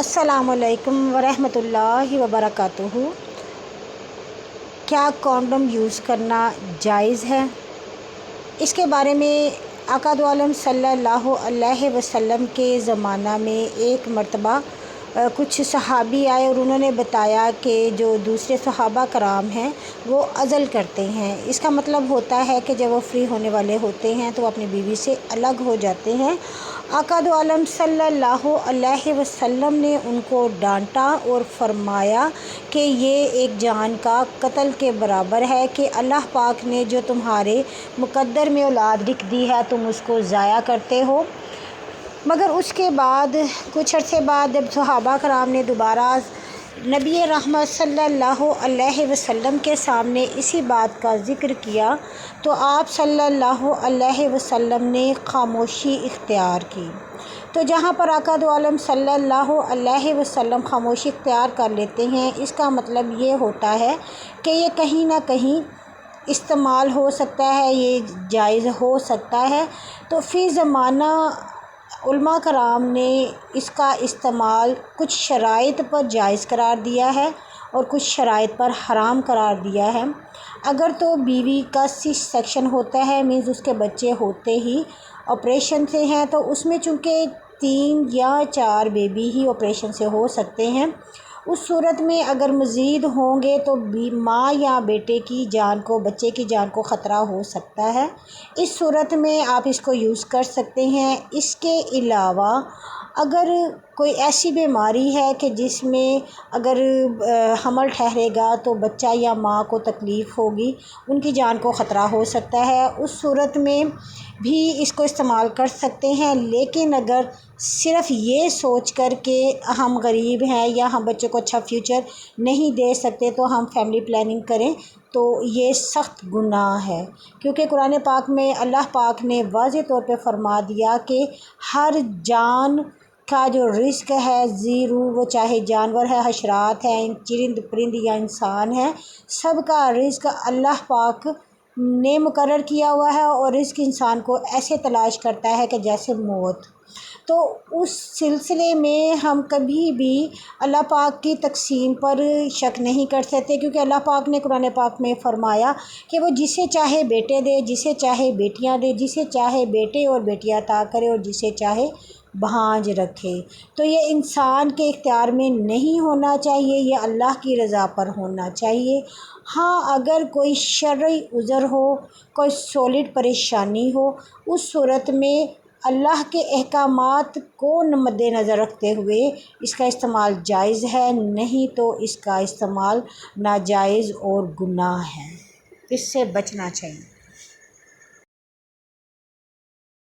السلام علیکم ورحمۃ اللہ وبرکاتہ۔ کیا کونڈم یوز کرنا جائز ہے؟ اس کے بارے میں آقا دو عالم صلی اللہ علیہ وسلم کے زمانہ میں ایک مرتبہ کچھ صحابی آئے اور انہوں نے بتایا کہ جو دوسرے صحابہ کرام ہیں وہ عزل کرتے ہیں۔ اس کا مطلب ہوتا ہے کہ جب وہ فری ہونے والے ہوتے ہیں تو وہ اپنی بیوی سے الگ ہو جاتے ہیں۔ آقا دو عالم صلی اللہ علیہ وسلم نے ان کو ڈانٹا اور فرمایا کہ یہ ایک جان کا قتل کے برابر ہے کہ اللہ پاک نے جو تمہارے مقدر میں اولاد لکھ دی ہے تم اس کو ضائع کرتے ہو۔ مگر اس کے بعد کچھ عرصے بعد جب صحابہ کرام نے دوبارہ نبی رحمت صلی اللہ علیہ وسلم کے سامنے اسی بات کا ذکر کیا تو آپ صلی اللہ علیہ وسلم نے خاموشی اختیار کی۔ تو جہاں پر آقا دو عالم صلی اللہ علیہ وسلم خاموشی اختیار کر لیتے ہیں، اس کا مطلب یہ ہوتا ہے کہ یہ کہیں نہ کہیں استعمال ہو سکتا ہے، یہ جائز ہو سکتا ہے۔ تو فی زمانہ علماء کرام نے اس کا استعمال کچھ شرائط پر جائز قرار دیا ہے اور کچھ شرائط پر حرام قرار دیا ہے۔ اگر تو بیوی کا سی سیکشن ہوتا ہے، مینز اس کے بچے ہوتے ہی آپریشن سے ہیں، تو اس میں چونکہ 3 یا 4 بیبی ہی آپریشن سے ہو سکتے ہیں، اس صورت میں اگر مزید ہوں گے تو ماں یا بیٹے کی جان کو، بچے کی جان کو خطرہ ہو سکتا ہے۔ اس صورت میں آپ اس کو یوز کر سکتے ہیں۔ اس کے علاوہ اگر کوئی ایسی بیماری ہے کہ جس میں اگر حمل ٹھہرے گا تو بچہ یا ماں کو تکلیف ہوگی، ان کی جان کو خطرہ ہو سکتا ہے، اس صورت میں بھی اس کو استعمال کر سکتے ہیں۔ لیکن اگر صرف یہ سوچ کر کہ ہم غریب ہیں یا ہم بچوں کو اچھا فیوچر نہیں دے سکتے تو ہم فیملی پلاننگ کریں، تو یہ سخت گناہ ہے، کیونکہ قرآن پاک میں اللہ پاک نے واضح طور پہ فرما دیا کہ ہر جان کا جو رزق ہے ذی روح، وہ چاہے جانور ہے، حشرات ہیں، چرند پرند یا انسان ہے، سب کا رزق اللہ پاک نے مقرر کیا ہوا ہے، اور رزق انسان کو ایسے تلاش کرتا ہے کہ جیسے موت۔ تو اس سلسلے میں ہم کبھی بھی اللہ پاک کی تقسیم پر شک نہیں کر سکتے، کیونکہ اللہ پاک نے قرآن پاک میں فرمایا کہ وہ جسے چاہے بیٹے دے، جسے چاہے بیٹیاں دے، جسے چاہے بیٹے اور بیٹیاں عطا کرے اور جسے چاہے بھانج رکھے۔ تو یہ انسان کے اختیار میں نہیں ہونا چاہیے، یہ اللہ کی رضا پر ہونا چاہیے۔ ہاں، اگر کوئی شرعی عذر ہو، کوئی سولڈ پریشانی ہو، اس صورت میں اللہ کے احکامات کو مد نظر رکھتے ہوئے اس کا استعمال جائز ہے، نہیں تو اس کا استعمال ناجائز اور گناہ ہے، اس سے بچنا چاہیے۔